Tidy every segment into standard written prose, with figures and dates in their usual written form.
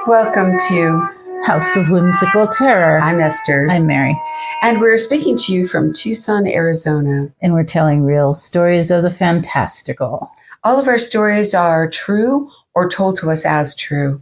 Welcome to House of Whimsical Terror. I'm Esther. I'm Mary. And we're speaking to you from Tucson, Arizona. And we're telling real stories of the fantastical. All of our stories are true or told to us as true.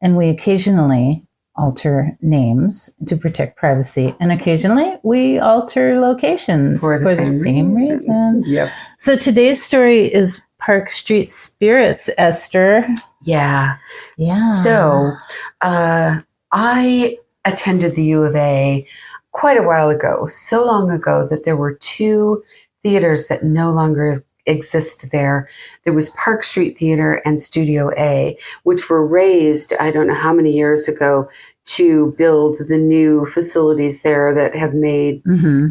And we occasionally alter names to protect privacy. And occasionally we alter locations For the same reason. Yep. So today's story is Park Street Spirits, Esther. Yeah. Yeah. So I attended the U of A quite a while ago, so long ago that there were two theaters that no longer exist there. There was Park Street Theater and Studio A, which were raised, I don't know how many years ago, to build the new facilities there that have made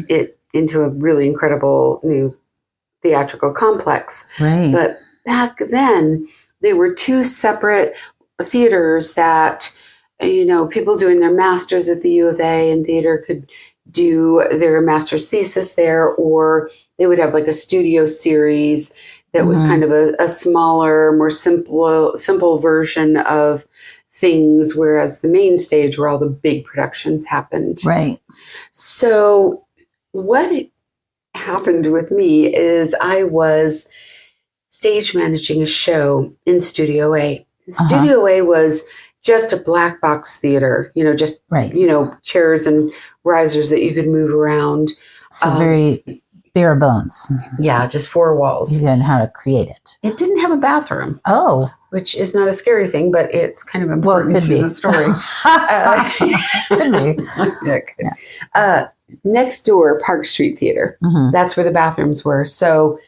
it into a really incredible new theatrical complex. Right. But back then, they were two separate theaters that, you know, people doing their masters at the U of A in theater could do their master's thesis there, or they would have like a studio series that was kind of a smaller, more simple version of things, whereas the main stage where all the big productions happened. Right. So what happened with me is I was stage managing a show in Studio A. Studio A was just a black box theater, you know, just, you know, chairs and risers that you could move around. So very bare bones. Yeah, just four walls. You learn how to create it. It didn't have a bathroom. Oh. Which is not a scary thing, but it's kind of important to the story. Could be. Yeah, it could. Yeah. Next door, Park Street Theater. That's where the bathrooms were. So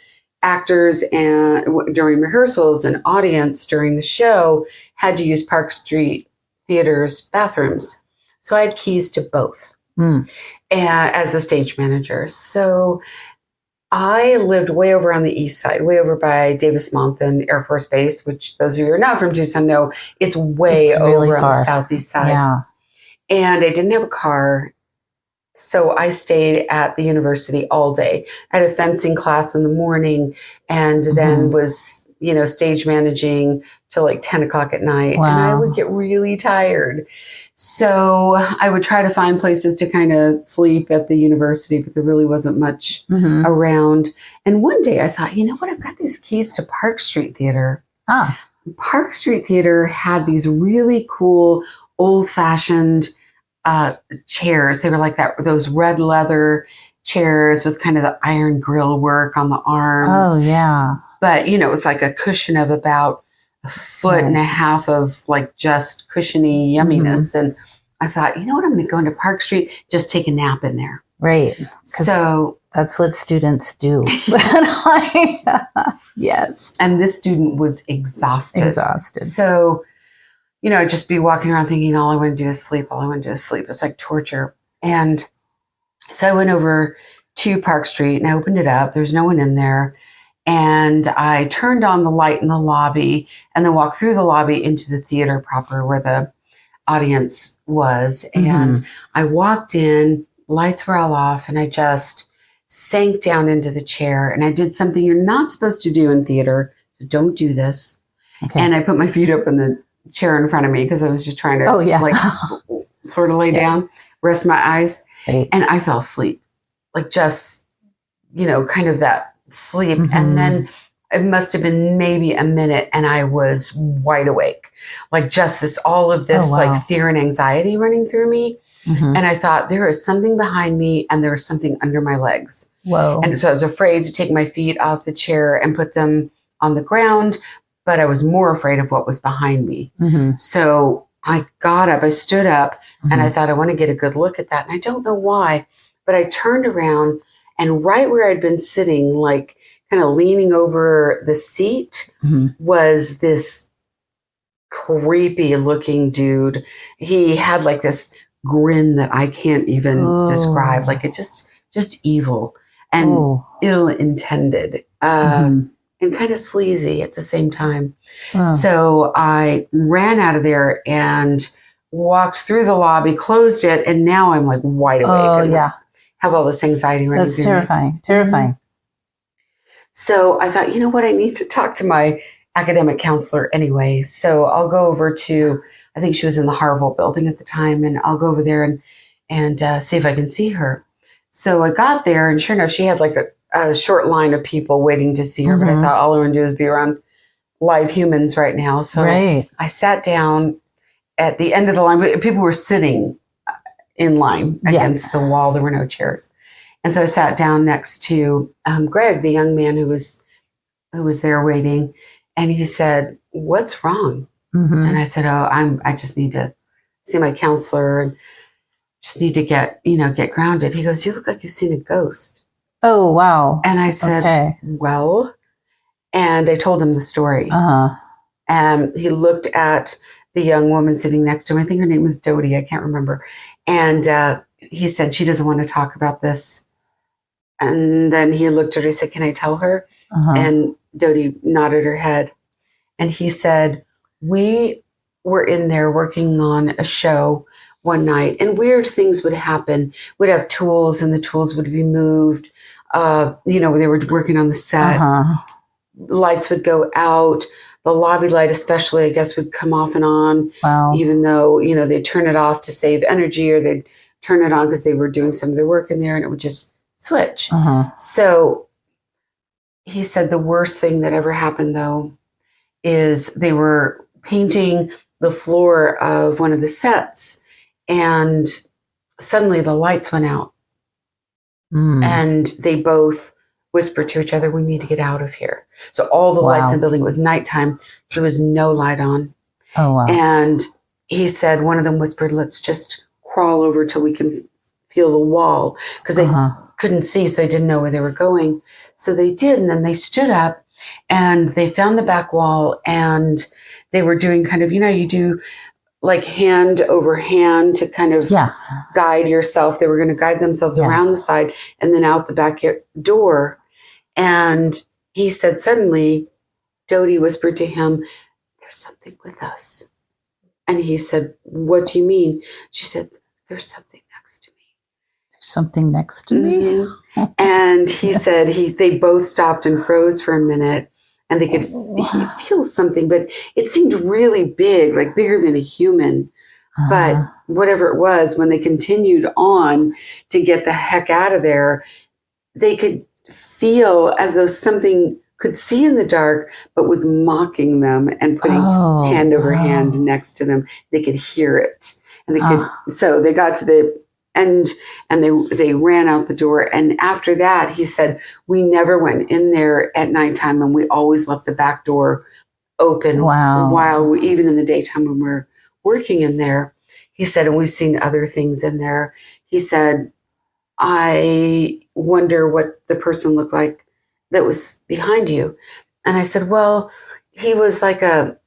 actors and during rehearsals and audience during the show had to use Park Street Theater's bathrooms. So I had keys to both as the stage manager. So I lived way over on the east side, way over by Davis-Monthan Air Force Base, which those of you who are not from Tucson know, it's way really over far on the southeast side. Yeah. And I didn't have a car. So I stayed at the university all day. I had a fencing class in the morning and then was, you know, stage managing till like 10 o'clock at night. Wow. And I would get really tired. So I would try to find places to kind of sleep at the university, but there really wasn't much around. And one day I thought, you know what? I've got these keys to Park Street Theater. Park Street Theater had these really cool, old-fashioned chairs. They were like those red leather chairs with kind of the iron grill work on the arms. Oh, yeah. But, you know, it was like a cushion of about a foot and a half of like just cushiony yumminess. And I thought, you know what, I'm going to go into Park Street, just take a nap in there. Right. So that's what students do. Yes. And this student was exhausted. So, you know, I'd just be walking around thinking, all I want to do is sleep. All I want to do is sleep. It's like torture. And so I went over to Park Street and I opened it up. There was no one in there. And I turned on the light in the lobby and then walked through the lobby into the theater proper where the audience was. And I walked in, lights were all off, and I just sank down into the chair. And I did something you're not supposed to do in theater. So don't do this. And I put my feet up in the chair in front of me because I was just trying to like sort of lay down, rest my eyes. And I fell asleep. Like just, you know, kind of that sleep. And then it must have been maybe a minute and I was wide awake. Like just all of this like fear and anxiety running through me. And I thought there is something behind me and there was something under my legs. Whoa. And so I was afraid to take my feet off the chair and put them on the ground, but I was more afraid of what was behind me. So I got up, I stood up and I thought, I want to get a good look at that. And I don't know why, but I turned around and right where I'd been sitting, like kind of leaning over the seat was this creepy looking dude. He had like this grin that I can't even describe. Like it just evil and ill-intended. And kind of sleazy at the same time. So I ran out of there and walked through the lobby, closed it, and now I'm like wide awake. Have all this anxiety running through me. That's terrifying. So I thought, you know what, I need to talk to my academic counselor anyway. So I'll go over to I think she was in the Harville building at the time, and I'll go over there and see if I can see her. So I got there, and sure enough, she had like a short line of people waiting to see her. But I thought all I want to do is be around live humans right now. So I sat down at the end of the line. People were sitting in line against the wall. There were no chairs. And so I sat down next to Greg, the young man who was there waiting. And he said, "What's wrong?" And I said, "Oh, I just need to see my counselor and just need to get grounded." He goes, "You look like you've seen a ghost." Oh, wow. And I said, "Well," and I told him the story. And he looked at the young woman sitting next to him. I think her name was Dodie. I can't remember. And he said, "She doesn't want to talk about this." And then he looked at her. He said, "Can I tell her?" And Dodie nodded her head. And he said, "We were in there working on a show one night, and weird things would happen. We'd have tools, and the tools would be moved. They were working on the set. Lights would go out. The lobby light especially, I guess, would come off and on, even though, they'd turn it off to save energy, or they'd turn it on because they were doing some of their work in there, and it would just switch." So he said the worst thing that ever happened, though, is they were painting the floor of one of the sets, and suddenly the lights went out. And they both whispered to each other, "We need to get out of here." So all the lights in the building, it was nighttime, so there was no light on. And he said one of them whispered, "Let's just crawl over till we can feel the wall," because they couldn't see, so they didn't know where they were going. So they did, and then they stood up and they found the back wall, and they were doing kind of, you do like hand over hand to kind of guide yourself. They were going to guide themselves around the side and then out the back door. And he said suddenly, Dodie whispered to him, "There's something with us." And he said, "What do you mean?" She said, "There's something next to me." There's something next to me? And he said they both stopped and froze for a minute. And they could feel something, but it seemed really big, like bigger than a human. But whatever it was, when they continued on to get the heck out of there, they could feel as though something could see in the dark, but was mocking them and putting hand over hand next to them. They could hear it. And they could, so they got to the end and they ran out the door. And after that, he said, we never went in there at nighttime, and we always left the back door open while even in the daytime when we're working in there. He said, and we've seen other things in there. He said, I wonder what the person looked like that was behind you. And I said, well, he was like a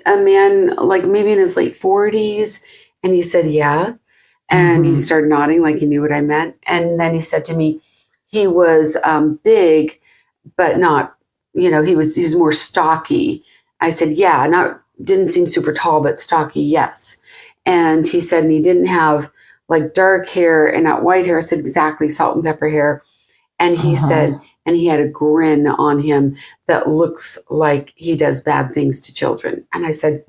man, like maybe in his late 40s. And he said, yeah. And he started nodding like he knew what I meant. And then he said to me, he was big, but not, he was more stocky. I said, yeah, didn't seem super tall, but stocky, yes. And he said, and he didn't have like dark hair and not white hair. I said, exactly, salt and pepper hair. And he said, and he had a grin on him that looks like he does bad things to children. And I said,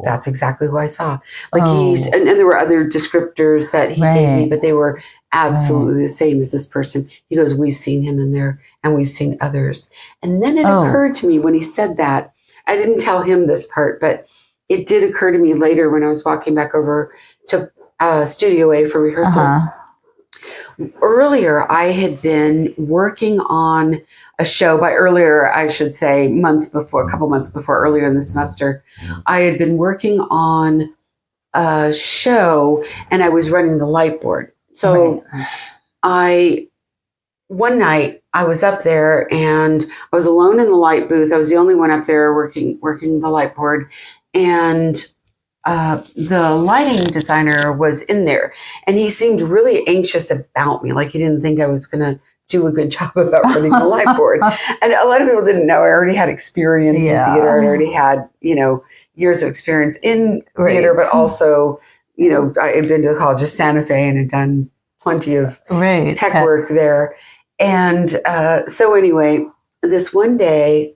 that's exactly who I saw. Like and there were other descriptors that he gave me, but they were absolutely the same as this person. He goes, we've seen him in there and we've seen others. And then it occurred to me when he said that, I didn't tell him this part, but it did occur to me later when I was walking back over to Studio A for rehearsal. Earlier, I had been working on a show. By earlier, I should say a couple months before, earlier in the semester, I had been working on a show and I was running the light board. So one night I was up there and I was alone in the light booth. I was the only one up there working the light board. And the lighting designer was in there and he seemed really anxious about me. Like he didn't think I was going to do a good job about running the light board. And a lot of people didn't know I already had experience in theater. I already had, years of experience in theater, but also, I had been to the College of Santa Fe and had done plenty of tech work there. And so anyway, this one day,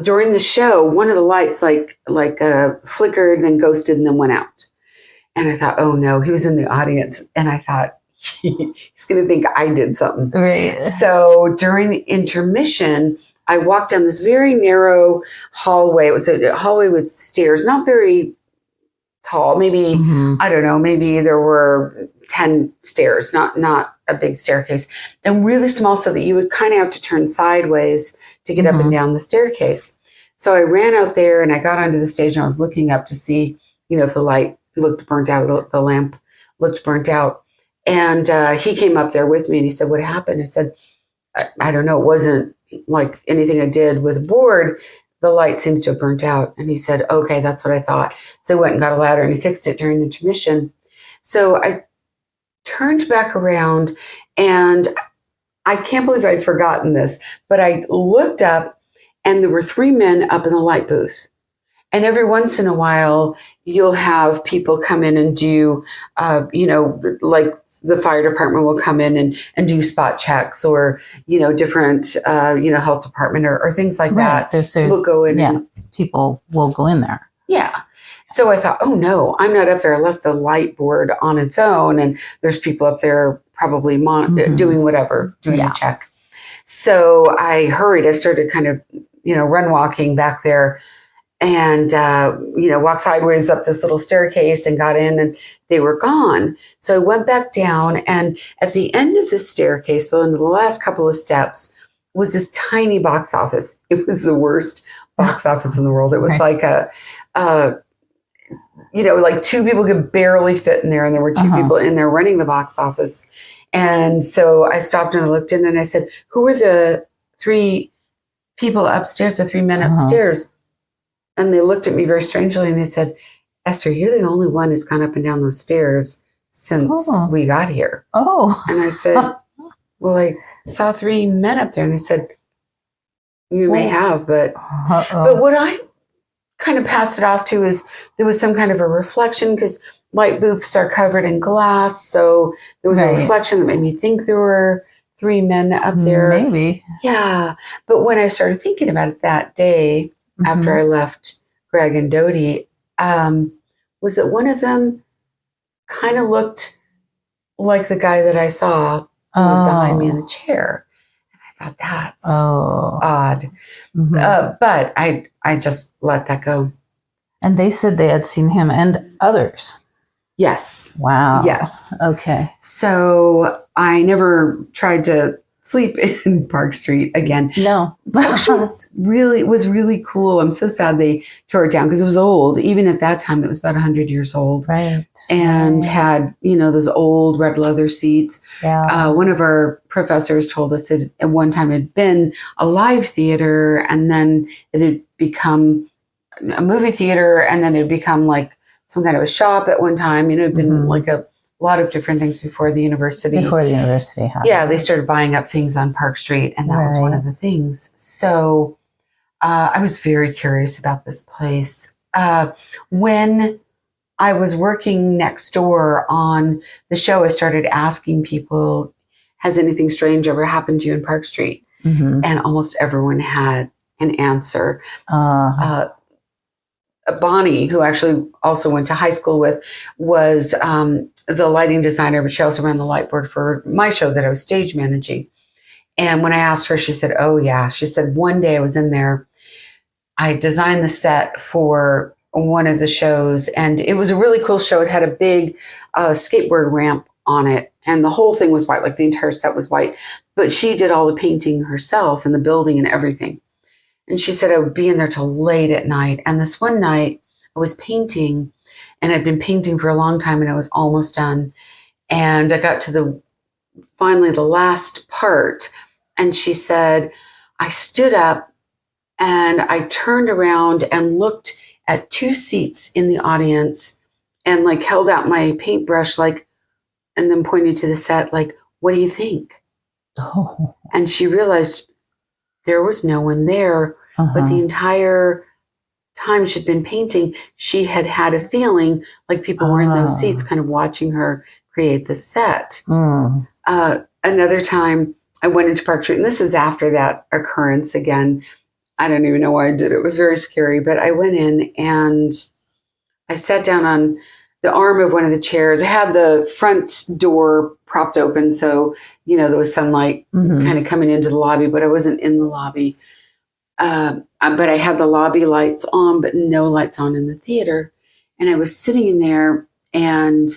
during the show, one of the lights flickered, then ghosted, and then went out. And I thought, oh no, he was in the audience. And I thought, he's going to think I did something. Right. So during intermission, I walked down this very narrow hallway. It was a hallway with stairs, not very tall. Maybe, I don't know, maybe there were 10 stairs, not a big staircase, and really small, so that you would kind of have to turn sideways to get up and down the staircase. So I ran out there and I got onto the stage and I was looking up to see, if the light looked burnt out, the lamp looked burnt out. And he came up there with me and he said, what happened? I said, I don't know. It wasn't like anything I did with a board. The light seems to have burnt out. And he said, okay, that's what I thought. So I went and got a ladder and he fixed it during the intermission. So I turned back around and I can't believe I'd forgotten this, but I looked up and there were 3 men up in the light booth. And every once in a while, you'll have people come in and do, like the fire department will come in and do spot checks, or, different, health department or things like that. We'll go in. Yeah, people will go in there. Yeah. So I thought, oh no, I'm not up there. I left the light board on its own. And there's people up there probably doing whatever, doing a check. So I hurried. I started kind of, run walking back there. And, walked sideways up this little staircase and got in, and they were gone. So I went back down, and at the end of the staircase, so in the last couple of steps, was this tiny box office. It was the worst box office in the world. It was like like 2 people could barely fit in there, and there were 2 people in there running the box office. And so I stopped and I looked in and I said, who are the 3 people upstairs, the 3 men upstairs? And they looked at me very strangely and they said, Esther, you're the only one who's gone up and down those stairs since we got here. Oh. And I said, well, I saw 3 men up there. And they said, you may have, but what I kind of passed it off to is there was some kind of a reflection, because light booths are covered in glass. So there was a reflection that made me think there were 3 men up there. Maybe. Yeah. But when I started thinking about it that day, after I left Greg and Dodie, was that one of them kind of looked like the guy that I saw who was behind me in the chair. And I thought, that's odd. But I just let that go. And they said they had seen him and others. Yes. Wow. Yes. Okay. So I never tried to sleep in Park Street again. No. was really cool. I'm so sad they tore it down, because it was old. Even at that time, it was about 100 years old. Right. And had, those old red leather seats. Yeah. One of our professors told us that at one time it had been a live theater, and then it had become a movie theater, and then it had become like some kind of a shop at one time. It had been like a lot of different things before the university. Happened. Yeah, they started buying up things on Park Street, and that was one of the things. So I was very curious about this place. When I was working next door on the show, I started asking people, has anything strange ever happened to you in Park Street? And almost everyone had an answer. Bonnie, who actually also went to high school with, was the lighting designer, but she also ran the light board for my show that I was stage managing. And when I asked her, she said, oh yeah. She said, one day I was in there, I designed the set for one of the shows, and it was a really cool show. It had a big skateboard ramp on it, and the whole thing was white, like the entire set was white. But she did all the painting herself and the building and everything. And she said I would be in there till late at night. And this one night I was painting, and I'd been painting for a long time, and I was almost done. And I got to finally the last part. And she said, I stood up and I turned around and looked at 2 seats in the audience, and like held out my paintbrush, like, and then pointed to the set, like, what do you think? Oh. And she realized there was no one there, but the entire time she'd been painting, she had had a feeling like people were in those seats kind of watching her create the set. Another time I went into Park Street, and this is after that occurrence again. I don't even know why I did it. It was very scary, but I went in and I sat down on the arm of one of the chairs. I had the front door propped open, so, there was sunlight kind of coming into the lobby, but I wasn't in the lobby. But I had the lobby lights on, but no lights on in the theater. And I was sitting in there, and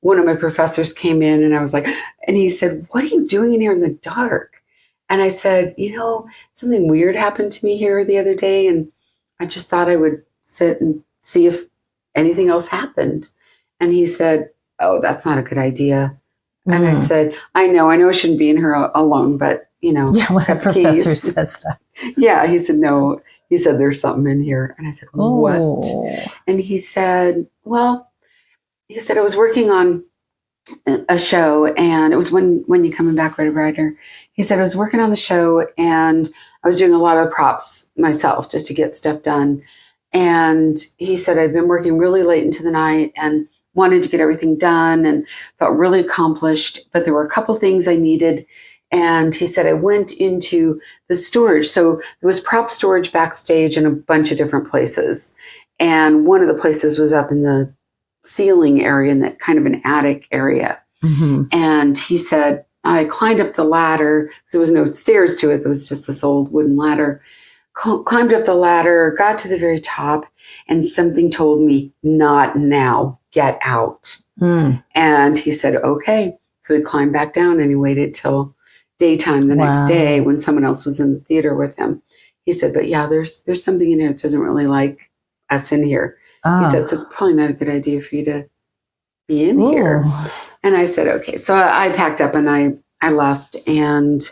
one of my professors came in, and he said, "What are you doing in here in the dark?" And I said, something weird happened to me here the other day, and I just thought I would sit and see if anything else happened. And he said, "Oh, that's not a good idea." And I said, I know I shouldn't be in here alone, but, Yeah, when a professor says that. Yeah, he said, no. He said, there's something in here. And I said, what? Oh. And he said, I was working on a show, and it was when you coming back, writer. He said, I was working on the show, and I was doing a lot of props myself just to get stuff done. And he said, I'd been working really late into the night and wanted to get everything done and felt really accomplished, but there were a couple things I needed. And he said, I went into the storage. So there was prop storage backstage in a bunch of different places. And one of the places was up in the ceiling area, in that kind of an attic area. And he said, I climbed up the ladder because there was no stairs to it. There was just this old wooden ladder. Climbed up the ladder, got to the very top, and something told me, not now, get out. And he said, okay. So he climbed back down, and he waited till daytime the next day when someone else was in the theater with him. He said, but yeah, there's something in here that doesn't really like us in here. He said, so it's probably not a good idea for you to be in here. And I said, okay. So I packed up and I left. And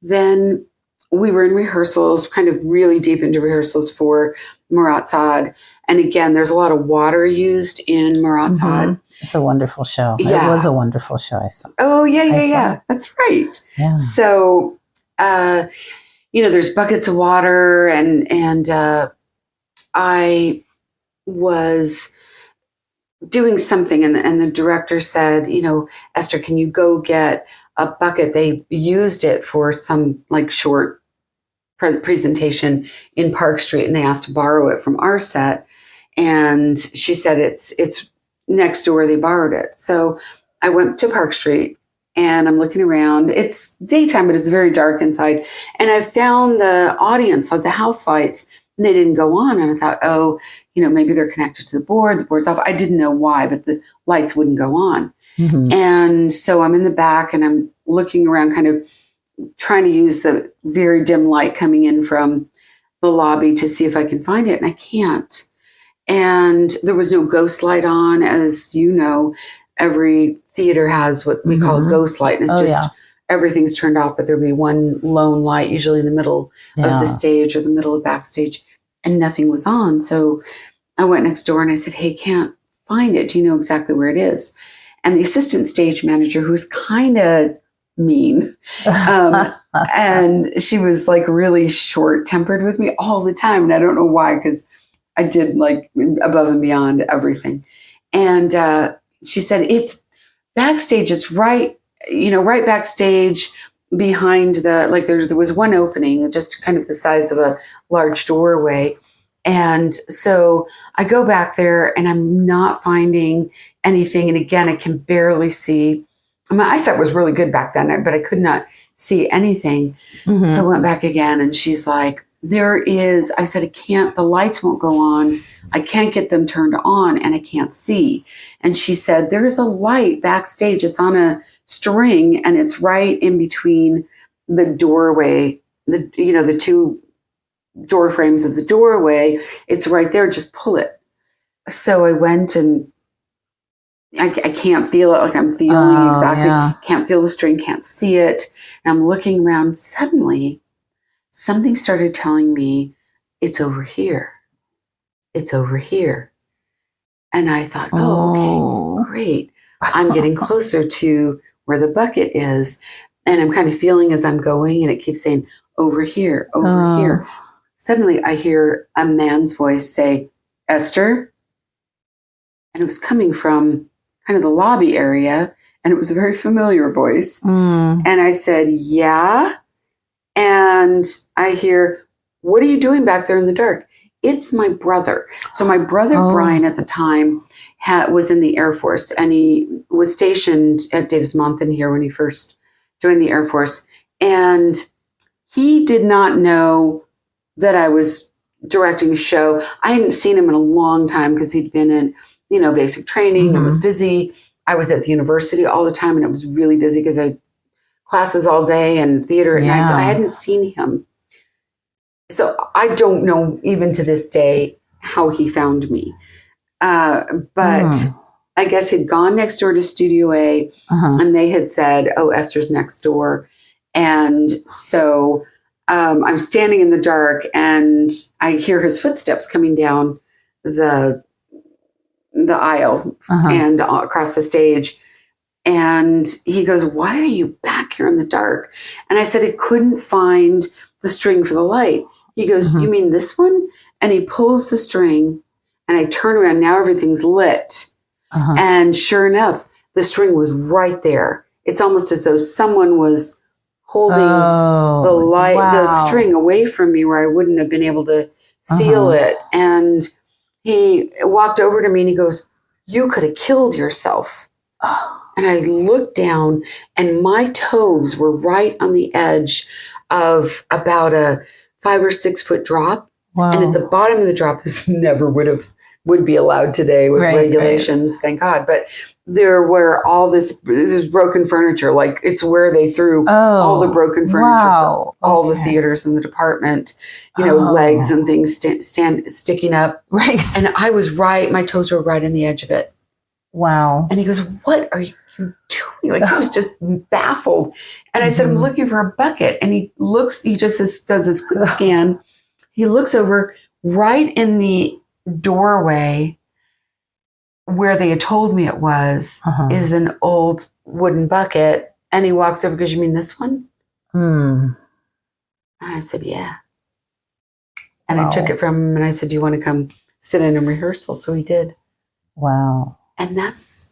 then we were in rehearsals, kind of really deep into rehearsals for Murat Sa'd. And again, there's a lot of water used in Murat Sa'd. It's a wonderful show. Yeah. It was a wonderful show. I saw. Oh, yeah. That's right. Yeah. So, there's buckets of water, and I was doing something, and the director said, Esther, can you go get a bucket? They used it for some short presentation in Park Street, and they asked to borrow it from our set. And she said it's next door. They borrowed it. So I went to Park Street, and I'm looking around. It's daytime, but it's very dark inside. And I found the audience, the house lights, and they didn't go on. And I thought, oh, maybe they're connected to the board. The board's off. I didn't know why, but the lights wouldn't go on. And so I'm in the back, and I'm looking around, kind of trying to use the very dim light coming in from the lobby to see if I can find it. And I can't. And there was no ghost light on. As you know, every theater has what we call a ghost light. And it's everything's turned off, but there'll be one lone light, usually in the middle of the stage or the middle of backstage, and nothing was on. So I went next door and I said, hey, can't find it. Do you know exactly where it is? And the assistant stage manager, who's kind of mean, and she was really short-tempered with me all the time. And I don't know why, because I did above and beyond everything. And she said, it's backstage. It's right backstage behind there was one opening, just kind of the size of a large doorway. And so I go back there, and I'm not finding anything. And again, I can barely see. My eyesight was really good back then, but I could not see anything. So I went back again, and she's like, I said, the lights won't go on. I can't get them turned on, and I can't see. And she said, there's a light backstage. It's on a string, and it's right in between the doorway, the two door frames of the doorway. It's right there. Just pull it. So I went, and I can't feel it. I'm feeling exactly. Can't feel the string. Can't see it. And I'm looking around. Suddenly, something started telling me, it's over here. It's over here. And I thought, okay, great. I'm getting closer to where the bucket is. And I'm kind of feeling as I'm going, and it keeps saying, over here, over here. Suddenly I hear a man's voice say, Esther. And it was coming from kind of the lobby area, and it was a very familiar voice. And I said, yeah. And I hear, what are you doing back there in the dark? It's my brother. So my brother, Brian, at the time was in the Air Force, and he was stationed at Davis-Monthan here when he first joined the Air Force. And he did not know that I was directing a show. I hadn't seen him in a long time because he'd been in, basic training and was busy. I was at the university all the time, and it was really busy because I had classes all day and theater at night. So I hadn't seen him. So I don't know even to this day how he found me. But I guess he'd gone next door to Studio A, and they had said, "Oh, Esther's next door." And so I'm standing in the dark, and I hear his footsteps coming down the aisle and across the stage. And he goes, "Why are you back here in the dark?" And I said, "I couldn't find the string for the light." He goes, "You mean this one?" And he pulls the string, and I turn around. Now everything's lit. And sure enough, the string was right there. It's almost as though someone was holding the light, the string away from me where I wouldn't have been able to feel it. And he walked over to me and he goes, "You could have killed yourself." And I looked down, and my toes were right on the edge of about a 5 or 6 foot drop. And at the bottom of the drop, this never would be allowed today with regulations, thank God. But there were there's broken furniture. Like, it's where they threw all the broken furniture for all the theaters in the department, legs and things sticking up. Right. And I was my toes were right on the edge of it. Wow. And he goes, "What are you doing?" Like, he was just baffled. And I said, "I'm looking for a bucket." And he just does this quick scan. He looks over right in the doorway where they had told me it was is an old wooden bucket. And he walks over, because, "You mean this one?" And I said, "Yeah." And I took it from him, and I said, "Do you want to come sit in rehearsal?" So he did. Wow. And that's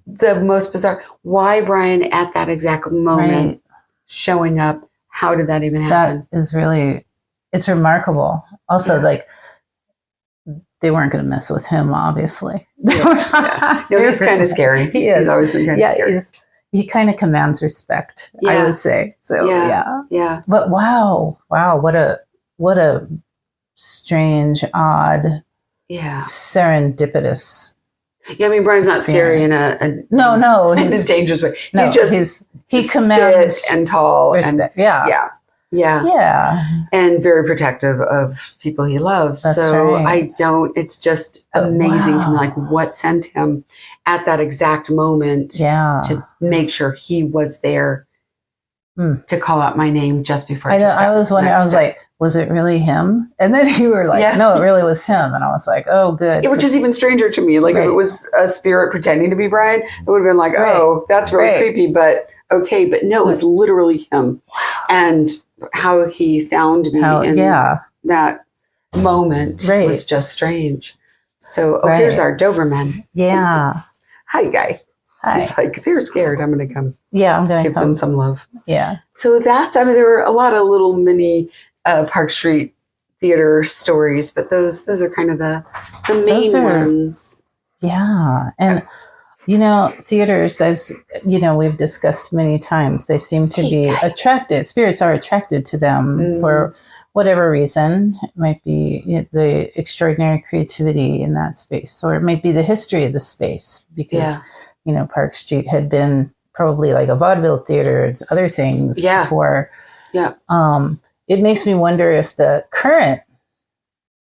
the most bizarre. Why Brian at that exact moment showing up? How did that even happen? That is really, it's remarkable. Also, like, they weren't going to mess with him, obviously. No, he's kind of scary. He is. He's always been kind of scary. He kind of commands respect, I would say. So, yeah. But wow, what a strange, odd, serendipitous. Yeah, I mean, Brian's not scary in a no, in a dangerous way. No, he commands fit and tall respect. and and very protective of people he loves. That's so right. It's just amazing to me, like, what sent him at that exact moment to make sure he was there to call out my name just before I was wondering, I was like, was it really him? And then you were like, no, it really was him. And I was like, oh, good. Which is even stranger to me. Like, if it was a spirit pretending to be Brian, it would have been like, oh, that's really creepy, but okay. But no, it was literally him. Wow. And how he found me in that moment was just strange. So, here's our Doberman. Yeah. Hi, guy. Hi. He's like, they're scared. I'm going to come. Yeah, I'm going to give them some love. Yeah. So there were a lot of little mini Park Street theater stories, but those are kind of the main ones. Yeah. And, theaters, as, we've discussed many times, they seem to be attracted. Spirits are attracted to them for whatever reason. It might be the extraordinary creativity in that space, or it might be the history of the space, because Park Street had been probably like a vaudeville theater and other things before. Yeah. It makes me wonder if the current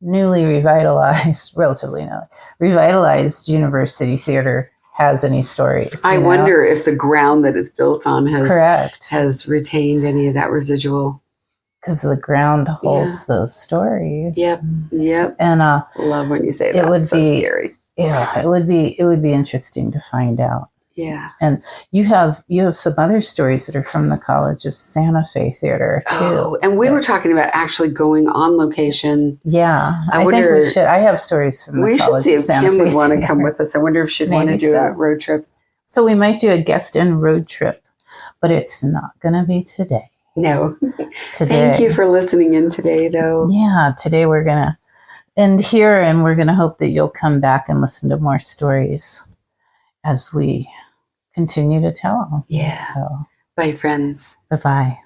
relatively newly revitalized University Theater has any stories. I wonder if the ground that it's built on has retained any of that residual. Because the ground holds those stories. Yep. And love when you say that. It would be scary. Yeah, it would be interesting to find out. Yeah. And you have some other stories that are from the College of Santa Fe Theater too. Oh, and we were talking about actually going on location. Yeah. I think we should. I have stories from the College of Santa Fe. We should see if Kim would want to come with us. I wonder if she'd want to do a road trip. So we might do a guest and road trip, but it's not going to be today. No. Today. Thank you for listening in today, though. Yeah, today we're going to end here, and we're going to hope that you'll come back and listen to more stories as we continue to tell. Yeah. So, bye, friends. Bye-bye.